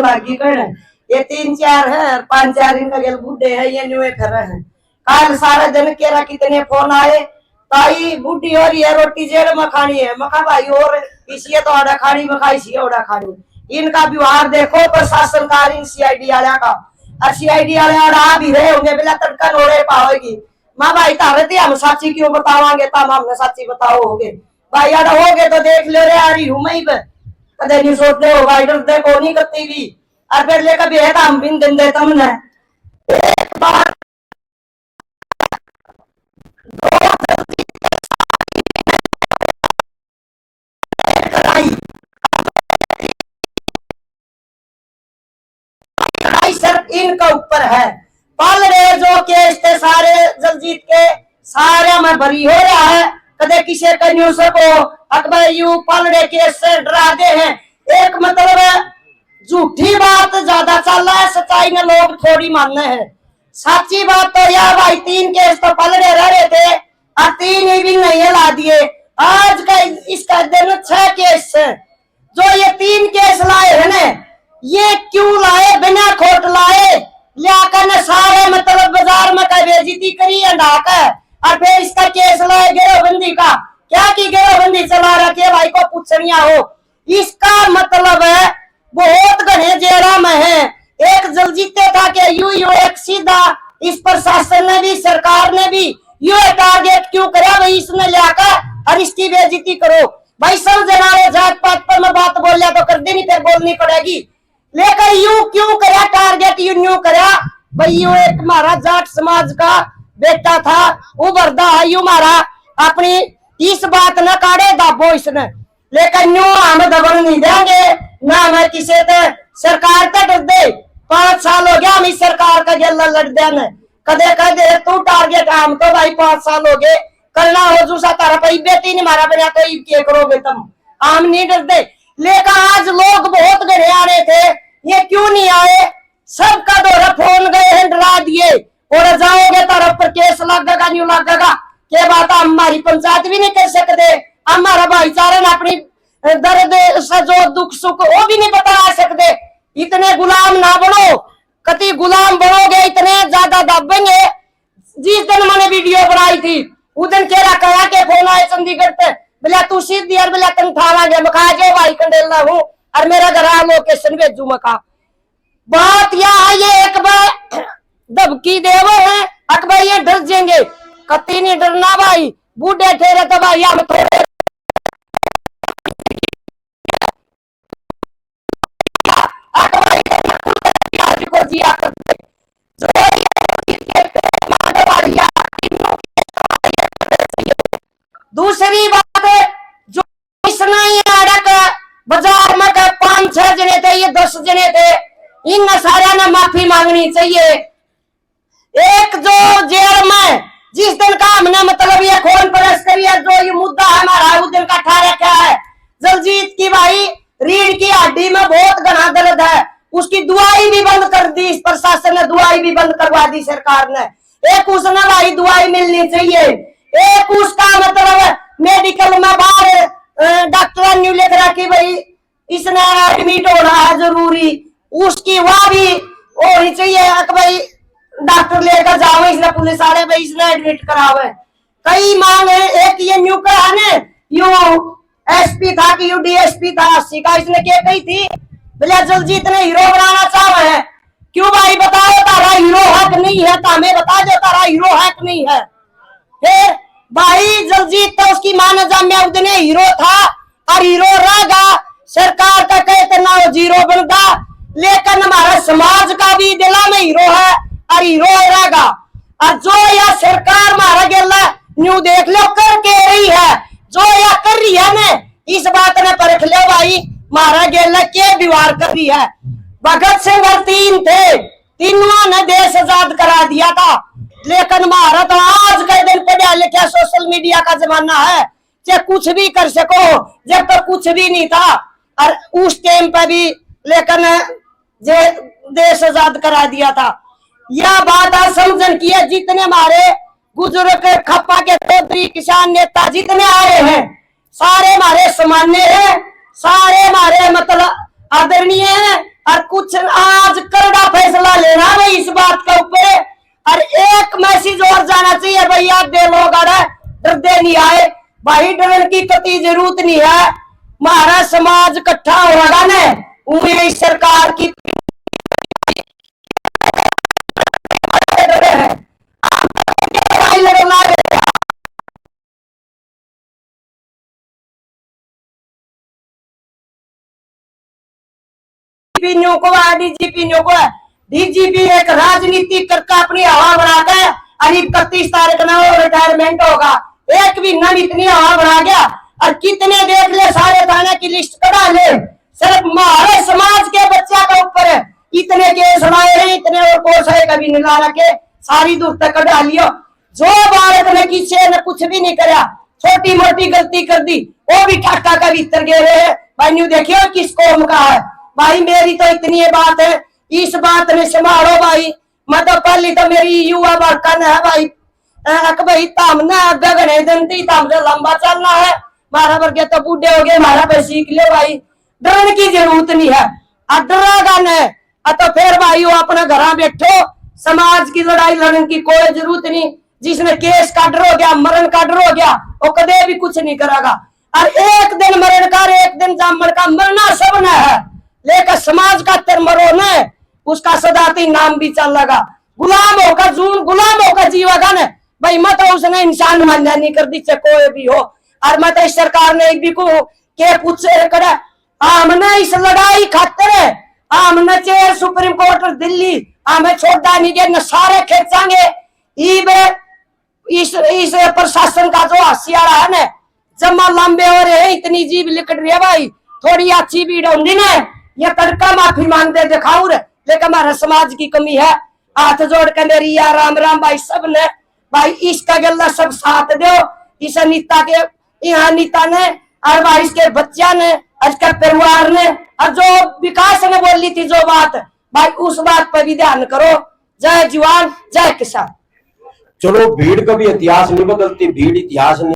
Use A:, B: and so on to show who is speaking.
A: लागी कर ये 3-4 है 5-4 इनका गेल बूढ़े है ये न्यू कर रहे हैं। कल सारा दिन केरा कितने फोन आए ताई बूढ़ी हो रही है रोटी जेल में खानी है मखा भाई और इसी तो आड़ा खानी मखा इसी ओड़ा खानी। इनका व्यवहार देखो प्रशासन का सीआईडी वाला का और सीआईडी वाले आ भी रहे होंगे बिना तड़का नोड़े पाओगी माँ भाई तारे थे हम साची क्यों बतावांगे तब हमने साची बताओ होगे भाई यार होगे तो देख लो रे यार हूं मैं कदे नहीं सोचते हो भाई डरते को नहीं करती भी और फिर लेकर भी है हम बिन दिन देता हमने एक बार सिर्फ इनका ऊपर है पल रहे जो केस थे सारे जलजीत के सारे में भरी हो रहा है कदे किसी का न्यूज को अकबर यू पल रहे केस से डरा दे हैं। एक मतलब झूठी बात ज्यादा चल रहा है सच्चाई में लोग थोड़ी मानने हैं। सच्ची बात तो यह भाई 3 केस तो पल रहे रह थे और 3 ही भी नहीं ला दिए। आज का इसका दिन 6 केस है जो ये 3 केस लाए है ना ये क्यों लाए बिना खोट लाए लियाकर ने सारे मतलब बाजार में का बेइज्जती करी अंडाकर और फिर इसका केस लाए गिरोहबंदी का क्या की गिरोहबंदी चला रखे भाई को पूछनिया हो। इसका मतलब है बहुत घने जेरा में है। एक जलजीते था कि यू एक सीधा इस प्रशासन ने भी सरकार ने भी यू टारगेट क्यों करा भाई इसने लियाकर और इसकी बेइज्जती करो भाई समझना जात पात पर मैं बात बोल लिया तो कर देनी फिर बोलनी पड़ेगी लेकर यू क्यों करा टारगेट यू करा भाई यू एक हमारा जाट समाज का बेटा था उभरदा है यू हमारा अपनी इस बात न काढ़े दाबो इसने लेकिन न्यू हम दबन नहीं देंगे ना मैं किसी से सरकार तक डर दे 5 साल हो गया हम इस सरकार का गेला लड़ देने कदे कदे तू टारगेट हम तो भाई 5 साल हो गए करना हो जूसा तारा पर बेटी नहीं मारा बना तो क्या करोगे तुम हम नहीं डरते। लेकिन आज लोग बहुत घरे आ रहे थे ये क्यों नहीं आए सबका दौरा फोन गए हैं डरा दिए और जाओगे तरफ पर केस लगेगा न्यू लगेगा के बात हमारी पंचायत भी नहीं कर सकते हमारा भाईचारा ने अपनी दर्द सजो दुख सुख वो भी नहीं बता सकते। इतने गुलाम ना बनो कति गुलाम बनोगे इतने ज्यादा दबेंगे। जिस दिन मैंने वीडियो बनाई थी उस दिन केरा कहा के फोन आए चंडीगढ़ पे बोला तू सीधी यार बोला तुम थाना गया मखा जो भाई कंडेला हूँ और मेरा घर लोकेशन भेजू मखा। बात यह है ये एक बार दबकी देवो है अकबर ये डर जाएंगे कति नहीं डरना भाई बूढ़े ठहरे तो भाई हम थोड़े को जिया करते दूसरी बात जो बाजार में 5-6 जने थे ये 10 जने थे इन सारे ने माफी मांगनी चाहिए। एक जो जेल में जिस दिन का हमने मतलब ये खून परस करी है जो ये मुद्दा हमारा उस दिन का ठा रखा है जलजीत की भाई रीढ़ की हड्डी में बहुत घना दर्द है उसकी दवाई भी बंद कर दी इस प्रशासन ने दवाई भी बंद करवा दी सरकार ने। एक उसने भाई दवाई मिलनी चाहिए एक उसका मतलब मेडिकल में बाहर डॉक्टर ने लिख रहा कि भाई इसने एडमिट होना है जरूरी उसकी वह भी होनी चाहिए भाई डॉक्टर लेकर जाओ इसने पुलिस वाले भाई इसने एडमिट करावे। कई मांग है एक ये न्यू करा ने यू एसपी था कि यू डीएसपी था 80 का इसने क्या कही थी बोले जलजीत ने हीरो बनाना चाह रहे हैं क्यों भाई बताओ तारा हीरो है कि नहीं है तो हमें बता दो तारा हीरो है कि नहीं है। फिर भाई जलजीत तो उसकी माना जामिया उतने हीरो था और हीरो रहेगा सरकार का कहते ना वो जीरो बनता लेकिन हमारा समाज का भी दिला में हीरो है और हीरो रहेगा। और जो यह सरकार मारा गेला न्यू देख लो कर के रही है जो यह कर रही है ना इस बात ने परख लो भाई मारा गेला के व्यवहार कर रही है। भगत सिंह और 3 थे तीनों ने देश आजाद करा दिया था लेकिन मारा तो आज के दिन पढ़ा लिखा सोशल मीडिया का जमाना है चाहे कुछ भी कर सको जब तो कुछ भी नहीं था और उस टाइम पे भी लेकिन जे देश आजाद करा दिया था। यह बात आज समझन की है जितने हमारे बुजुर्ग खप्पा के चौधरी किसान नेता जितने आए हैं सारे हमारे सामान्य हैं सारे हमारे मतलब आदरणीय है और कुछ आज करड़ा फैसला लेना है इस बात के ऊपर। और एक मैसेज और जाना चाहिए भैया, दे लोग डरते नहीं आए भाई, डरने की कति जरूरत नहीं है। हमारा समाज इकट्ठा होगा ना, उम्मीद सरकार की डीजीपी एक राजनीति करके अपनी हवा बनाकर करीब 31 तारीख ना रिटायरमेंट होगा। एक भी नाम इतनी हवा बना गया और कितने देख ले, सारे थाने की लिस्ट करा ले, सिर्फ हमारे समाज के बच्चा के ऊपर इतने केस बनाए हैं, इतने और कोर्स है कभी निकाला रखे, सारी दूर तक कटा लियो। जो बालक ने किसी ने कुछ भी नहीं करा, छोटी मोटी गलती कर दी, वो भी ठाटा का भीतर गे रहे हैं भाई। न्यू देखियो किस कौम का है भाई। मेरी तो इतनी बात है, इस बात में संभालो भाई। मैं तो पहली तो मेरी युवा वर्कन है भाई, भाई तामना गगने दंती तामसे लंबा चलना है, हमारा वर्ग तो बूढ़े हो गए, हमारा पे सीख ले भाई, डरने की जरूरत नहीं है। डरागा न तो फिर भाई वो अपना घर बैठो, समाज की लड़ाई लड़ने की कोई जरूरत नहीं। जिसने केस का डर हो गया, मरण का डर हो गया, वो कदे भी कुछ नहीं करेगा। और एक दिन मरण का, एक दिन जामन का, मरना सब न है, लेकर समाज का तर मरो न, उसका सदाती नाम भी चल लगा। गुलाम होकर जून गुलाम होकर जीवागा न भाई, मत उसने इंसान मान्या नहीं कर दी चाहे कोई भी हो। और मत इस सरकार ने भी को के पूछे करे, हमने इस लड़ाई खातर हमने चेयर सुप्रीम कोर्ट दिल्ली हमें छोड़ा नहीं गया, न सारे खेचांगे। इस प्रशासन का जो हसियारा है न, जमा लंबे हो रहे हैं, इतनी जीव लिकट रही है भाई, थोड़ी अच्छी भीड़ होंगी ना, ये तड़का माफी मांगते दिखाऊ रे, लेकिन हमारे समाज की कमी है। हाथ जोड़ के मेरी या राम राम भाई सब ने भाई, इसका गला सब साथ दो, इस नीता के यहाँ नीता ने और भाई इसके बच्चा ने, इसके परिवार ने, और जो विकास ने बोली थी जो बात भाई, उस बात पर भी ध्यान करो। जय जवान जय किसान।
B: चलो भीड़ कभी इतिहास नहीं बदलती, भीड़ इतिहास नहीं